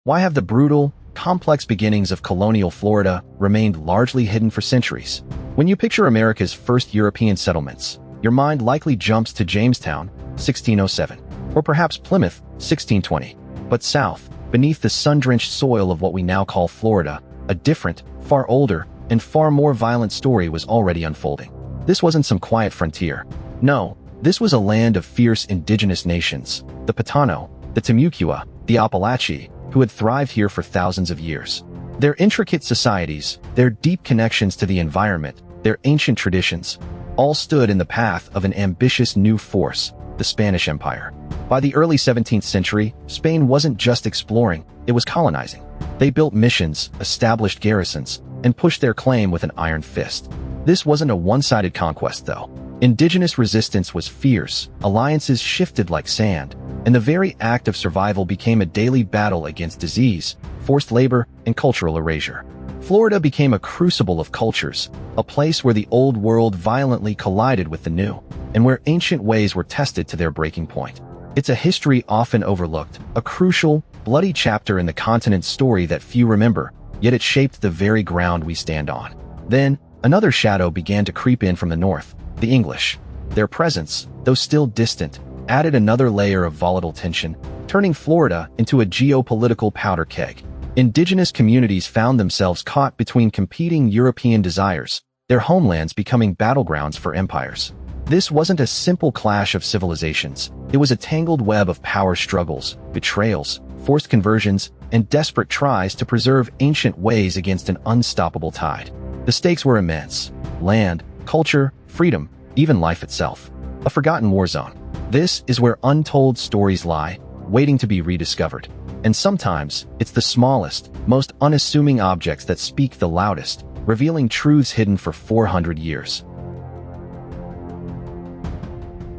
Why have the brutal, complex beginnings of colonial Florida remained largely hidden for centuries? When you picture America's first European settlements, your mind likely jumps to Jamestown, 1607, or perhaps Plymouth, 1620. But south, beneath the sun-drenched soil of what we now call Florida, a different, far older, and far more violent story was already unfolding. This wasn't some quiet frontier. No, this was a land of fierce indigenous nations, the Potano, the Timucua, the Appalachee, who had thrived here for thousands of years. Their intricate societies, their deep connections to the environment, their ancient traditions, all stood in the path of an ambitious new force, the Spanish Empire. By the early 17th century, Spain wasn't just exploring, it was colonizing. They built missions, established garrisons, and pushed their claim with an iron fist. This wasn't a one-sided conquest, though. Indigenous resistance was fierce, alliances shifted like sand, and the very act of survival became a daily battle against disease, forced labor, and cultural erasure. Florida became a crucible of cultures, a place where the old world violently collided with the new, and where ancient ways were tested to their breaking point. It's a history often overlooked, a crucial, bloody chapter in the continent's story that few remember, yet it shaped the very ground we stand on. Then, another shadow began to creep in from the north, the English. Their presence, though still distant, added another layer of volatile tension, turning Florida into a geopolitical powder keg. Indigenous communities found themselves caught between competing European desires, their homelands becoming battlegrounds for empires. This wasn't a simple clash of civilizations. It was a tangled web of power struggles, betrayals, forced conversions, and desperate tries to preserve ancient ways against an unstoppable tide. The stakes were immense: land, culture, freedom, even life itself. A forgotten war zone. This is where untold stories lie, waiting to be rediscovered. And sometimes, it's the smallest, most unassuming objects that speak the loudest, revealing truths hidden for 400 years.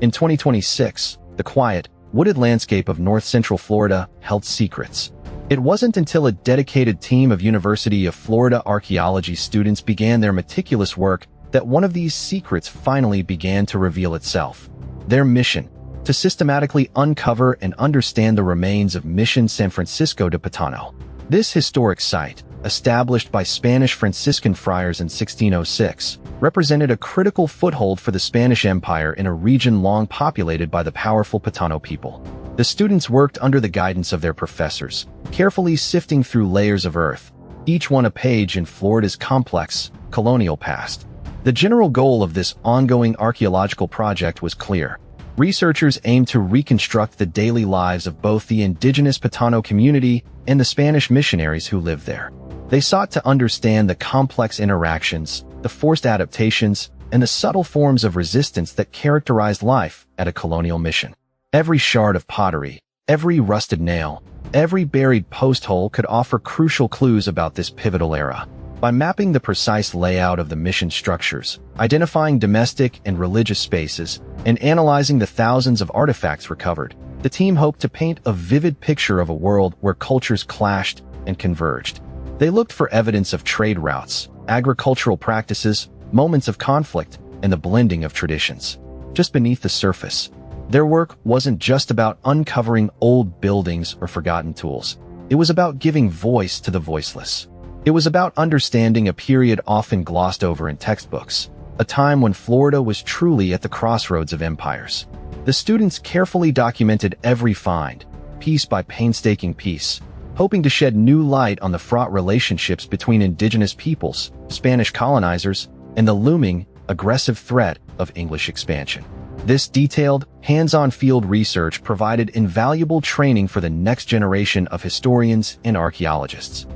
In 2026, the quiet, wooded landscape of north-central Florida held secrets. It wasn't until a dedicated team of University of Florida archaeology students began their meticulous work that one of these secrets finally began to reveal itself. Their mission: to systematically uncover and understand the remains of Mission San Francisco de Potano. This historic site, established by Spanish Franciscan friars in 1606, represented a critical foothold for the Spanish Empire in a region long populated by the powerful Potano people. The students worked under the guidance of their professors, carefully sifting through layers of earth, each one a page in Florida's complex, colonial past. The general goal of this ongoing archaeological project was clear. Researchers aimed to reconstruct the daily lives of both the indigenous Potano community and the Spanish missionaries who lived there. They sought to understand the complex interactions, the forced adaptations, and the subtle forms of resistance that characterized life at a colonial mission. Every shard of pottery, every rusted nail, every buried post hole could offer crucial clues about this pivotal era. By mapping the precise layout of the mission structures, identifying domestic and religious spaces, and analyzing the thousands of artifacts recovered, the team hoped to paint a vivid picture of a world where cultures clashed and converged. They looked for evidence of trade routes, agricultural practices, moments of conflict, and the blending of traditions. Just beneath the surface, their work wasn't just about uncovering old buildings or forgotten tools. It was about giving voice to the voiceless. It was about understanding a period often glossed over in textbooks, a time when Florida was truly at the crossroads of empires. The students carefully documented every find, piece by painstaking piece, hoping to shed new light on the fraught relationships between indigenous peoples, Spanish colonizers, and the looming, aggressive threat of English expansion. This detailed, hands-on field research provided invaluable training for the next generation of historians and archaeologists.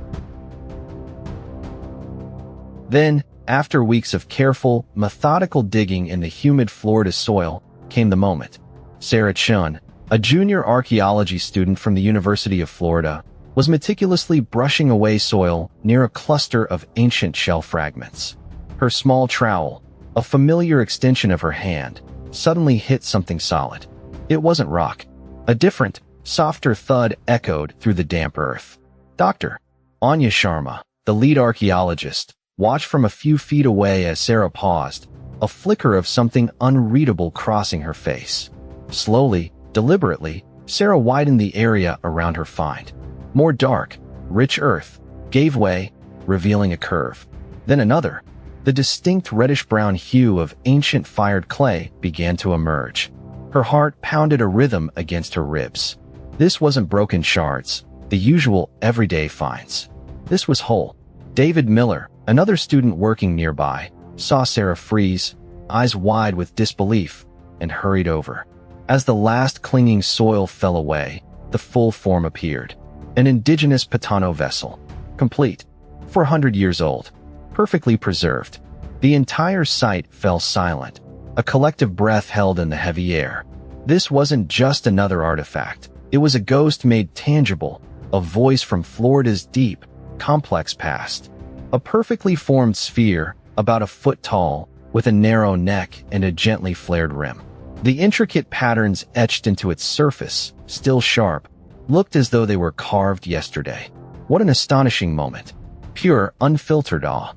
Then, after weeks of careful, methodical digging in the humid Florida soil, came the moment. Sarah Chun, a junior archaeology student from the University of Florida, was meticulously brushing away soil near a cluster of ancient shell fragments. Her small trowel, a familiar extension of her hand, suddenly hit something solid. It wasn't rock. A different, softer thud echoed through the damp earth. Dr. Anya Sharma, the lead archaeologist, watched from a few feet away as Sarah paused, a flicker of something unreadable crossing her face. Slowly, deliberately, Sarah widened the area around her find. More dark, rich earth gave way, revealing a curve. Then another. The distinct reddish-brown hue of ancient fired clay began to emerge. Her heart pounded a rhythm against her ribs. This wasn't broken shards, the usual everyday finds. This was whole. David Miller, another student working nearby, saw Sarah freeze, eyes wide with disbelief, and hurried over. As the last clinging soil fell away, the full form appeared. An indigenous Potano vessel. Complete. 400 years old. Perfectly preserved. The entire site fell silent. A collective breath held in the heavy air. This wasn't just another artifact. It was a ghost made tangible, a voice from Florida's deep, complex past. A perfectly formed sphere, about a foot tall, with a narrow neck and a gently flared rim. The intricate patterns etched into its surface, still sharp, looked as though they were carved yesterday. What an astonishing moment. Pure, unfiltered awe.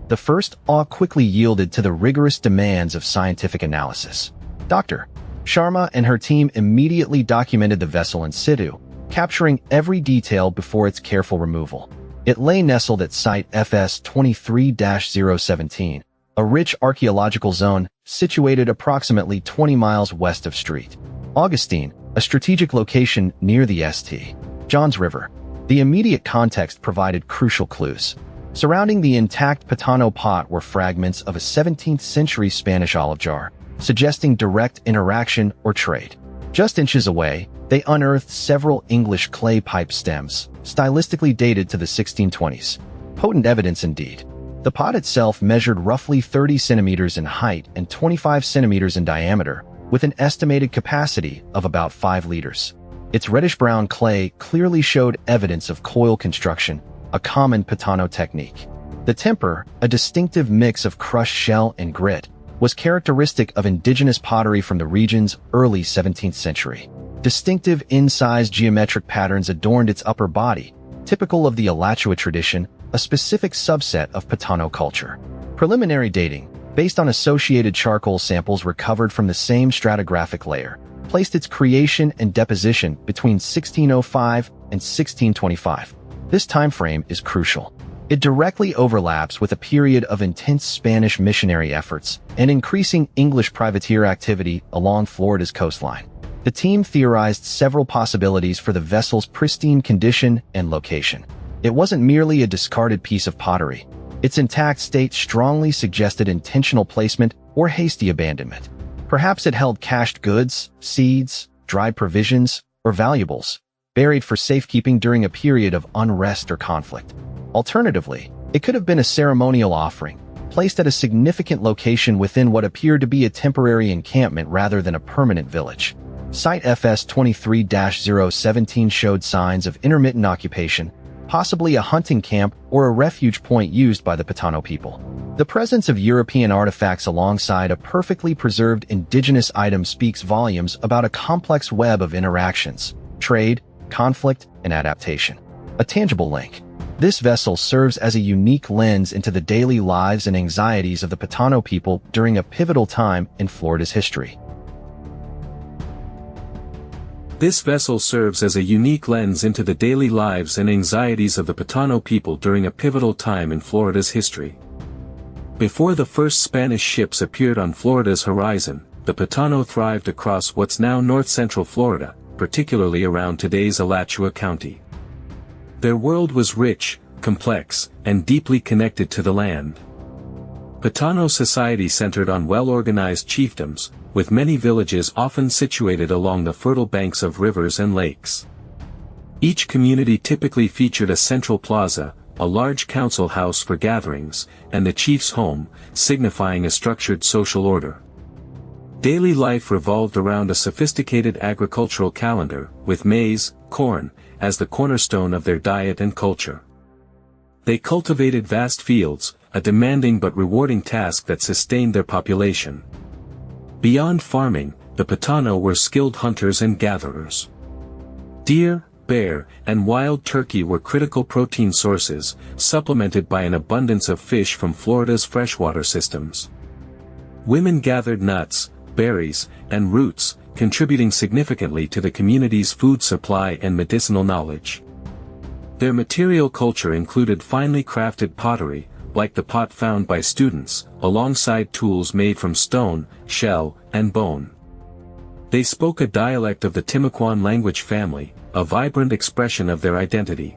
The first awe quickly yielded to the rigorous demands of scientific analysis. Dr. Sharma and her team immediately documented the vessel in situ, capturing every detail before its careful removal. It lay nestled at Site FS 23-017, a rich archaeological zone situated approximately 20 miles west of St. Augustine, a strategic location near the St. Johns River. The immediate context provided crucial clues. Surrounding the intact Potano pot were fragments of a 17th-century Spanish olive jar, suggesting direct interaction or trade. Just inches away, they unearthed several English clay pipe stems, stylistically dated to the 1620s. Potent evidence indeed. The pot itself measured roughly 30 centimeters in height and 25 centimeters in diameter, with an estimated capacity of about 5 liters. Its reddish-brown clay clearly showed evidence of coil construction, a common Potano technique. The temper, a distinctive mix of crushed shell and grit, was characteristic of indigenous pottery from the region's early 17th century. Distinctive incised geometric patterns adorned its upper body, typical of the Alachua tradition, a specific subset of Potano culture. Preliminary dating, based on associated charcoal samples recovered from the same stratigraphic layer, placed its creation and deposition between 1605 and 1625. This time frame is crucial. It directly overlaps with a period of intense Spanish missionary efforts and increasing English privateer activity along Florida's coastline. The team theorized several possibilities for the vessel's pristine condition and location. It wasn't merely a discarded piece of pottery. Its intact state strongly suggested intentional placement or hasty abandonment. Perhaps it held cached goods, seeds, dried provisions, or valuables, buried for safekeeping during a period of unrest or conflict. Alternatively, it could have been a ceremonial offering, placed at a significant location within what appeared to be a temporary encampment rather than a permanent village. Site FS 23-017 showed signs of intermittent occupation, possibly a hunting camp or a refuge point used by the Potano people. The presence of European artifacts alongside a perfectly preserved indigenous item speaks volumes about a complex web of interactions, trade, conflict, and adaptation. A tangible link. This vessel serves as a unique lens into the daily lives and anxieties of the Potano people during a pivotal time in Florida's history. This vessel serves as a unique lens into the daily lives and anxieties of the Potano people during a pivotal time in Florida's history. Before the first Spanish ships appeared on Florida's horizon, the Potano thrived across what's now north-central Florida, particularly around today's Alachua County. Their world was rich, complex, and deeply connected to the land. Potano society centered on well-organized chiefdoms, with many villages often situated along the fertile banks of rivers and lakes. Each community typically featured a central plaza, a large council house for gatherings, and the chief's home, signifying a structured social order. Daily life revolved around a sophisticated agricultural calendar, with maize, corn, as the cornerstone of their diet and culture. They cultivated vast fields, a demanding but rewarding task that sustained their population. Beyond farming, the Potano were skilled hunters and gatherers. Deer, bear, and wild turkey were critical protein sources, supplemented by an abundance of fish from Florida's freshwater systems. Women gathered nuts, berries, and roots, contributing significantly to the community's food supply and medicinal knowledge. Their material culture included finely crafted pottery, like the pot found by students, alongside tools made from stone, shell, and bone. They spoke a dialect of the Timucuan language family, a vibrant expression of their identity.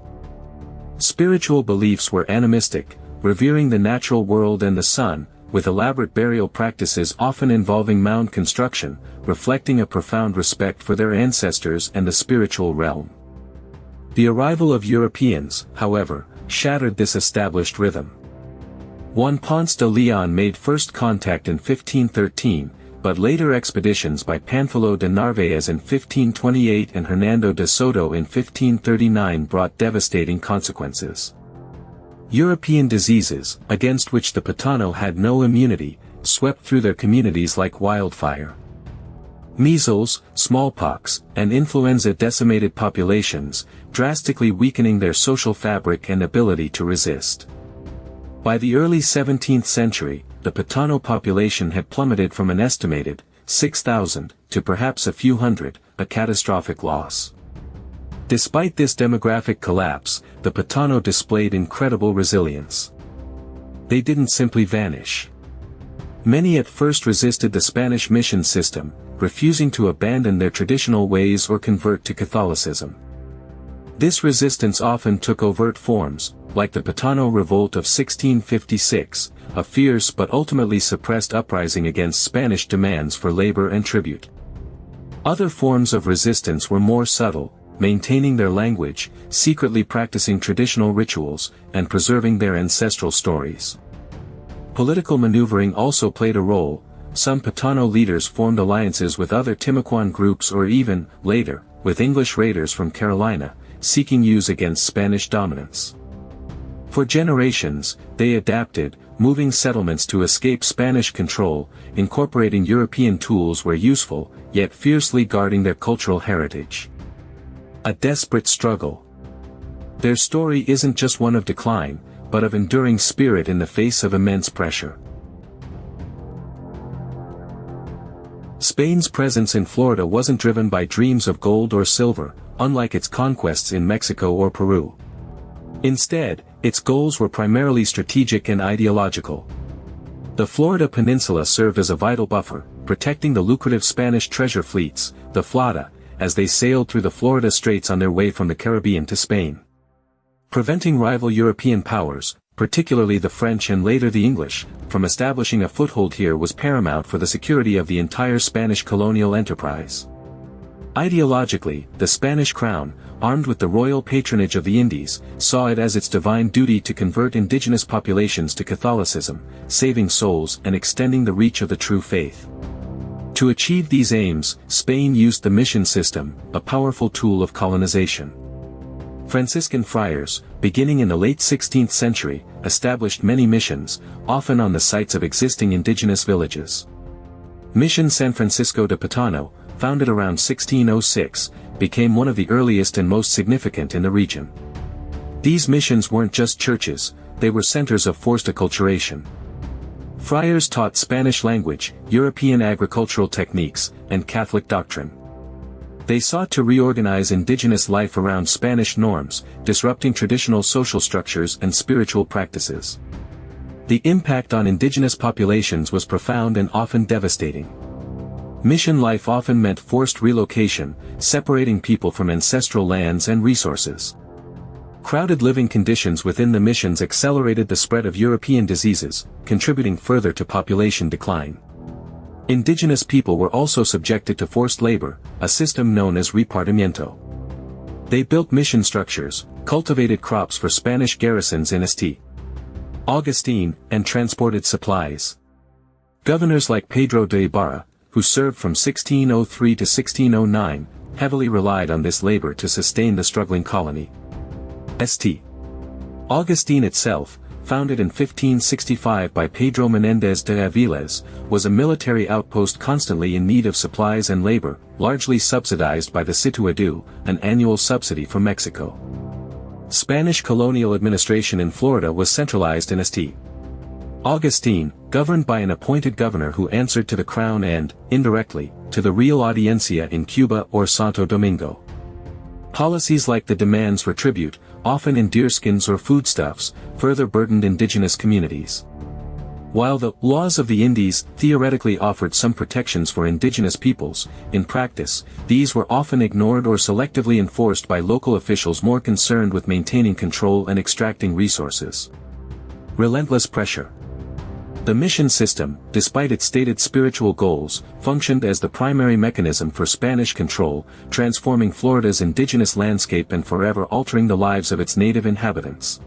Spiritual beliefs were animistic, revering the natural world and the sun, with elaborate burial practices often involving mound construction, reflecting a profound respect for their ancestors and the spiritual realm. The arrival of Europeans, however, shattered this established rhythm. Juan Ponce de Leon made first contact in 1513, but later expeditions by Panfilo de Narvaez in 1528 and Hernando de Soto in 1539 brought devastating consequences. European diseases, against which the Potano had no immunity, swept through their communities like wildfire. Measles, smallpox, and influenza decimated populations, drastically weakening their social fabric and ability to resist. By the early 17th century, the Potano population had plummeted from an estimated 6,000 to perhaps a few hundred, a catastrophic loss. Despite this demographic collapse, the Potano displayed incredible resilience. They didn't simply vanish. Many at first resisted the Spanish mission system, refusing to abandon their traditional ways or convert to Catholicism. This resistance often took overt forms, like the Potano Revolt of 1656, a fierce but ultimately suppressed uprising against Spanish demands for labor and tribute. Other forms of resistance were more subtle, maintaining their language, secretly practicing traditional rituals, and preserving their ancestral stories. Political maneuvering also played a role. Some Potano leaders formed alliances with other Timucuan groups or even, later, with English raiders from Carolina, seeking use against Spanish dominance. For generations, they adapted, moving settlements to escape Spanish control, incorporating European tools where useful, yet fiercely guarding their cultural heritage. A desperate struggle. Their story isn't just one of decline, but of enduring spirit in the face of immense pressure. Spain's presence in Florida wasn't driven by dreams of gold or silver, unlike its conquests in Mexico or Peru. Instead, its goals were primarily strategic and ideological. The Florida Peninsula served as a vital buffer, protecting the lucrative Spanish treasure fleets, the Flota, as they sailed through the Florida Straits on their way from the Caribbean to Spain. Preventing rival European powers, particularly the French and later the English, from establishing a foothold here was paramount for the security of the entire Spanish colonial enterprise. Ideologically, the Spanish crown, armed with the royal patronage of the Indies, saw it as its divine duty to convert indigenous populations to Catholicism, saving souls and extending the reach of the true faith. To achieve these aims, Spain used the mission system, a powerful tool of colonization. Franciscan friars, beginning in the late 16th century, established many missions, often on the sites of existing indigenous villages. Mission San Francisco de Potano, founded around 1606, became one of the earliest and most significant in the region. These missions weren't just churches, they were centers of forced acculturation. Friars taught Spanish language, European agricultural techniques, and Catholic doctrine. They sought to reorganize indigenous life around Spanish norms, disrupting traditional social structures and spiritual practices. The impact on indigenous populations was profound and often devastating. Mission life often meant forced relocation, separating people from ancestral lands and resources. Crowded living conditions within the missions accelerated the spread of European diseases, contributing further to population decline. Indigenous people were also subjected to forced labor, a system known as repartimiento. They built mission structures, cultivated crops for Spanish garrisons in St. Augustine, and transported supplies. Governors like Pedro de Ibarra, who served from 1603 to 1609, heavily relied on this labor to sustain the struggling colony. St. Augustine itself, founded in 1565 by Pedro Menéndez de Aviles, was a military outpost constantly in need of supplies and labor, largely subsidized by the Situado, an annual subsidy from Mexico. Spanish colonial administration in Florida was centralized in St. Augustine, governed by an appointed governor who answered to the crown and, indirectly, to the Real Audiencia in Cuba or Santo Domingo. Policies like the demands for tribute, often in deerskins or foodstuffs, further burdened indigenous communities. While the laws of the Indies theoretically offered some protections for indigenous peoples, in practice, these were often ignored or selectively enforced by local officials more concerned with maintaining control and extracting resources. Relentless pressure. The mission system, despite its stated spiritual goals, functioned as the primary mechanism for Spanish control, transforming Florida's indigenous landscape and forever altering the lives of its native inhabitants.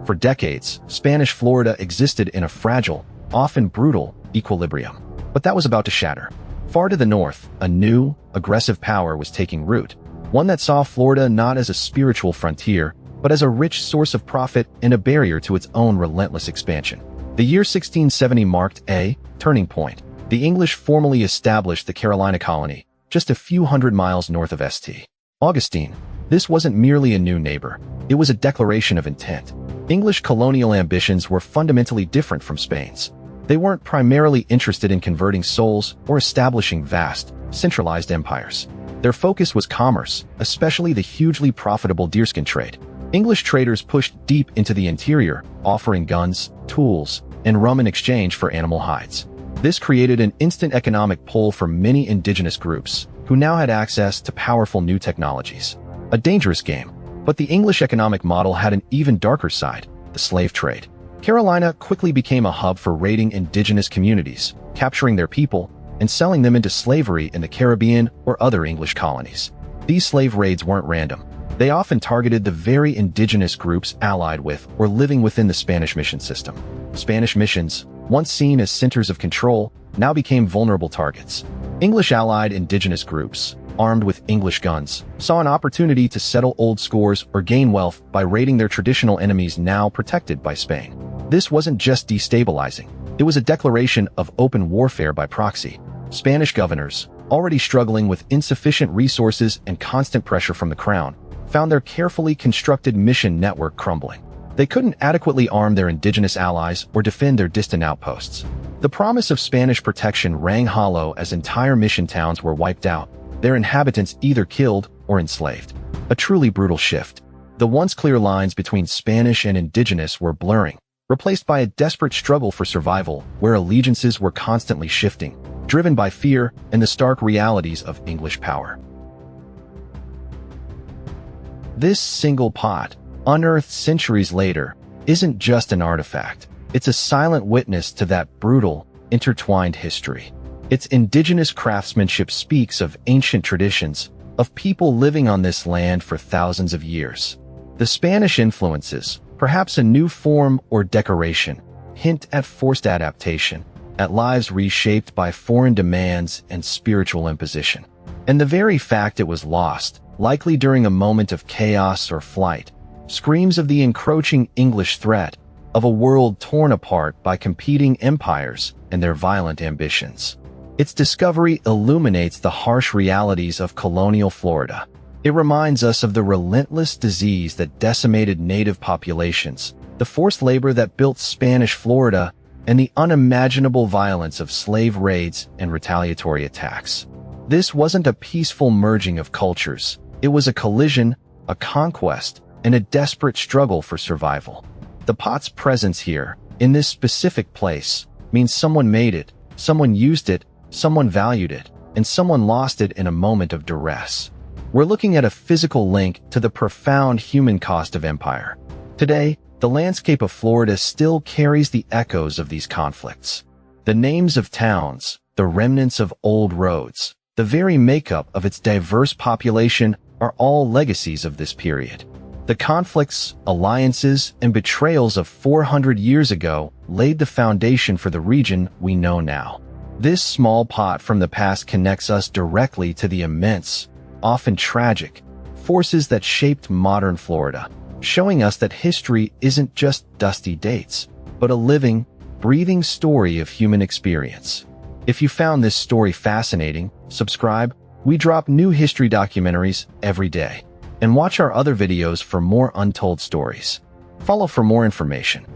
For decades, Spanish Florida existed in a fragile, often brutal, equilibrium. But that was about to shatter. Far to the north, a new, aggressive power was taking root, one that saw Florida not as a spiritual frontier, but as a rich source of profit and a barrier to its own relentless expansion. The year 1670 marked a turning point. The English formally established the Carolina colony, just a few hundred miles north of St. Augustine. This wasn't merely a new neighbor, it was a declaration of intent. English colonial ambitions were fundamentally different from Spain's. They weren't primarily interested in converting souls or establishing vast, centralized empires. Their focus was commerce, especially the hugely profitable deerskin trade. English traders pushed deep into the interior, offering guns, tools, and rum in exchange for animal hides. This created an instant economic pull for many indigenous groups, who now had access to powerful new technologies. A dangerous game, but the English economic model had an even darker side, the slave trade. Carolina quickly became a hub for raiding indigenous communities, capturing their people, and selling them into slavery in the Caribbean or other English colonies. These slave raids weren't random. They often targeted the very indigenous groups allied with or living within the Spanish mission system. Spanish missions, once seen as centers of control, now became vulnerable targets. English-allied indigenous groups, armed with English guns, saw an opportunity to settle old scores or gain wealth by raiding their traditional enemies now protected by Spain. This wasn't just destabilizing, it was a declaration of open warfare by proxy. Spanish governors, already struggling with insufficient resources and constant pressure from the crown, found their carefully constructed mission network crumbling. They couldn't adequately arm their indigenous allies or defend their distant outposts. The promise of Spanish protection rang hollow as entire mission towns were wiped out, their inhabitants either killed or enslaved. A truly brutal shift. The once clear lines between Spanish and indigenous were blurring, replaced by a desperate struggle for survival where allegiances were constantly shifting, driven by fear and the stark realities of English power. This single pot, unearthed centuries later, isn't just an artifact. It's a silent witness to that brutal, intertwined history. Its indigenous craftsmanship speaks of ancient traditions, of people living on this land for thousands of years. The Spanish influences, perhaps a new form or decoration, hint at forced adaptation, at lives reshaped by foreign demands and spiritual imposition. And the very fact it was lost, likely during a moment of chaos or flight, screams of the encroaching English threat, of a world torn apart by competing empires and their violent ambitions. Its discovery illuminates the harsh realities of colonial Florida. It reminds us of the relentless disease that decimated native populations, the forced labor that built Spanish Florida, and the unimaginable violence of slave raids and retaliatory attacks. This wasn't a peaceful merging of cultures. It was a collision, a conquest, and a desperate struggle for survival. The pot's presence here, in this specific place, means someone made it, someone used it, someone valued it, and someone lost it in a moment of duress. We're looking at a physical link to the profound human cost of empire. Today, the landscape of Florida still carries the echoes of these conflicts. The names of towns, the remnants of old roads, the very makeup of its diverse population are all legacies of this period. The conflicts, alliances, and betrayals of 400 years ago laid the foundation for the region we know now. This small pot from the past connects us directly to the immense, often tragic, forces that shaped modern Florida, showing us that history isn't just dusty dates, but a living, breathing story of human experience. If you found this story fascinating, subscribe. We drop new history documentaries every day. And watch our other videos for more untold stories. Follow for more information.